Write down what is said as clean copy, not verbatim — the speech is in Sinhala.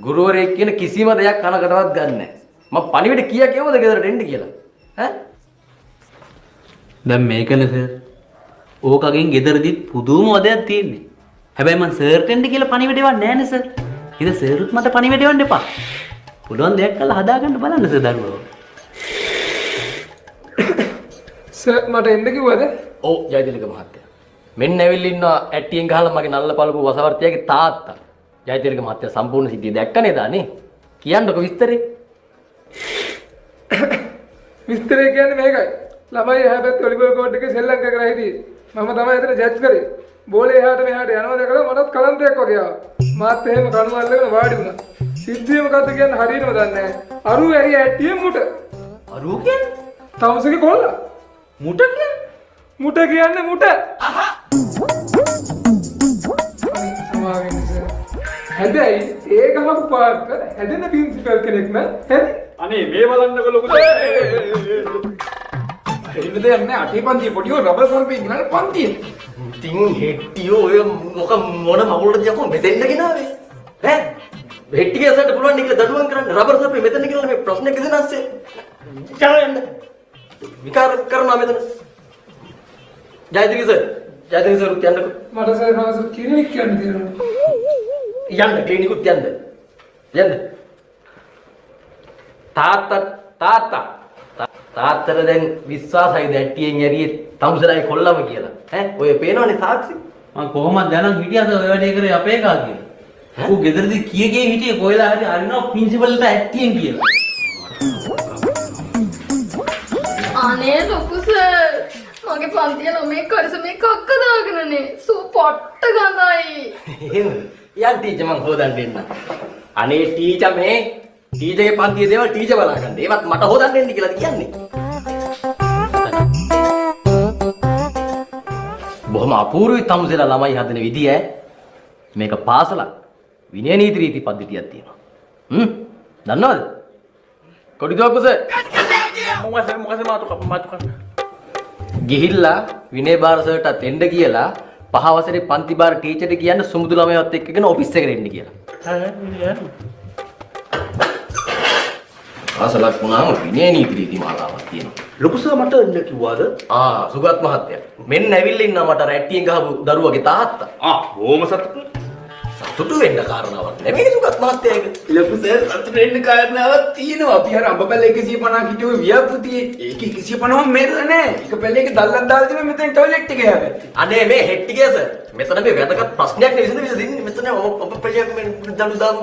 ගුරුවරයෙක් කියන කිසිම දෙයක් කනකටවත් ගන්න නැහැ. මම පණිවිඩ කීයක් කියවද ගෙදරට එන්න කියලා. ඈ? දැන් මේකනේ සර්. ඕකගෙන් ගෙදරදිත් පුදුම වදයක් තියෙන්නේ. හැබැයි මං සර්ට එන්න කියලා පණිවිඩ එවන්නේ නැහැ නේ සර්. ඉතින් සර්ුත් මට පණිවිඩ එවන්න එපා. පුළුවන් දෙයක් කරලා හදාගන්න බලන්න සර් දරුවෝ. සර් මට එන්න කිව්වද? ඔව් ජයතිලක මහත්තයා. මෙන්න ඇවිල්ලා ඉන්නවා ඇට්ටියෙන් ගහලා මගේ නල්ල පළපු වසවර්තියාගේ තාත්තා. ජයතිලක මහත්තයා සම්පූර්ණ සිද්ධිය දැක්ක නේද අනේ? කියන්නකො විස්තරේ. විස්තරය කියන්නේ මේකයි. ළමයි හැබැයි වොලිබෝල් කෝට් එකේ සෙල්ලම් කරගෙන හිටියේ. මම තමයි එතන ජජ් කරේ. බෝලේ එහාට මෙහාට යනවා දැකලා මටත් කලන්තයක් වගේ ආවා. මාත් එහෙම කණු අල්ලගෙන වාඩි වුණා. සිද්ධිය මොකද්ද කියන්නේ හරියටම දන්නේ නැහැ. අරු ඇරි ඇට්ටියෙන් මුට. අරූ කියන්නේ තවුසගේ කොල්ලා. මුට කියන්නේ මුට කියන්නේ මුට. හැබැයි ඒ ගහපු පාට හැදෙන ප්‍රින්සිපල් කෙනෙක් නෑ හැදි. අනේ මේ බලන්නකො ලොකු එහෙම දෙයක් නෑ. අටේ පන්තියේ පොඩිව රබර් සර්පේ ගිනන පන්තියේ. ඉතින් හෙට්ටියෝ ඔය මොන මගුලටද යකෝ මෙතෙන්ද ගෙනාවේ? ඈ? හෙට්ටිගේ අසන්න පුළුවන් නේ කියලා දඩුවම් කරන්න රබර් සර්පේ මෙතන කියලා මේ ප්‍රශ්නේ කිසිම නැස්සේ. යන්න. විකාර කරනවා මෙතන. ජයතිලක සර්. ජයතිලක සර් කියන්නකො. මට සර් හාසර් කිරිනික් කියන්න තියෙනවා. යන්න ක්ලිනිකුත් යන්න. යන්න. තාත්තා තාත්තට දැන් විශ්වාසයිද ඇට්ටියෙන් ඇරියේ තමුසලයි කොල්ලම කියලා. ඈ ඔය පේනවනේ සාක්ෂි. මං කොහොමද දැනන් හිටියද ඔය වැඩේ කරේ අපේ එකා කියලා. ඌ ගෙදරදී කීයේ හිටියේ කොයිලා හරි අරිනවා ප්‍රින්සිපල්ට ඇට්ටියෙන් කියලා. අනේ ලොකු සර් මගේ පන්තියේ ළමයි කරිසමේ කක්ක දාගෙනනේ සූ පොට්ට ගඳයි. එහෙම. යන් ටීචර් මං හොදන්න දෙන්න. අනේ ටීචර් මේ ටීචර්ගේ පන්තියේ දේවල් ටීචර් බලාගන්න. ඒවත් මට හොදන්න දෙන්න කියලාද කියන්නේ? බොහොම අපූර්වයි තමුසෙලා ළමයි හදන විදිය ඈ. මේක පාසලක්. විනය නීති රීති පද්ධතියක් තියෙනවා. දන්නවද? කොඩි දුවක්කු සර්. මොකද මාතු ගිහිල්ලා විනය බාර සර්ටත් එන්න කියලා පහ වසරේ පන්ති බාර ටීචර්ට කියන්න සුමුදු ළමයවත් එක්කගෙන ඔෆිස් එකට එන්න කියලා. පාසලක් වුණාම විනය නීති රීති මාලාවක් තියෙනවා. ලොකු සර් මට එන්න කිව්වාද? සුගත් මහත්තයා. මෙන්න ඇවිල්ලා ඉන්නවා මට රැට්ටියෙන් ගහපු දරුවගේ තාත්තා. බොහොම සතුටුයි. සතුටු වෙන්න කාරණාවක් නෙමෙයි සුගත් මහත්තයා ඒක. ලොකු සර් සතුට වෙන්න කාරණාවක් තියෙනවා. අපි අර අඹපැල 150 හිටියෝ ව්‍යාපෘතියේ ඒකේ 150ම මෙල්ල නෑ. එක පැලේක දල්ලක් දාලා තියෙනවා මෙතන ටොයිලට් එකේ හැබැයි. අනේ මේ හෙට්ටිගේ සර්. මෙතන මේ වැදගත් ප්‍රශ්නයක් නේ විසඳින්නේ. මෙතන ඔබ ප්‍රජාක මේ දඬු දාමු.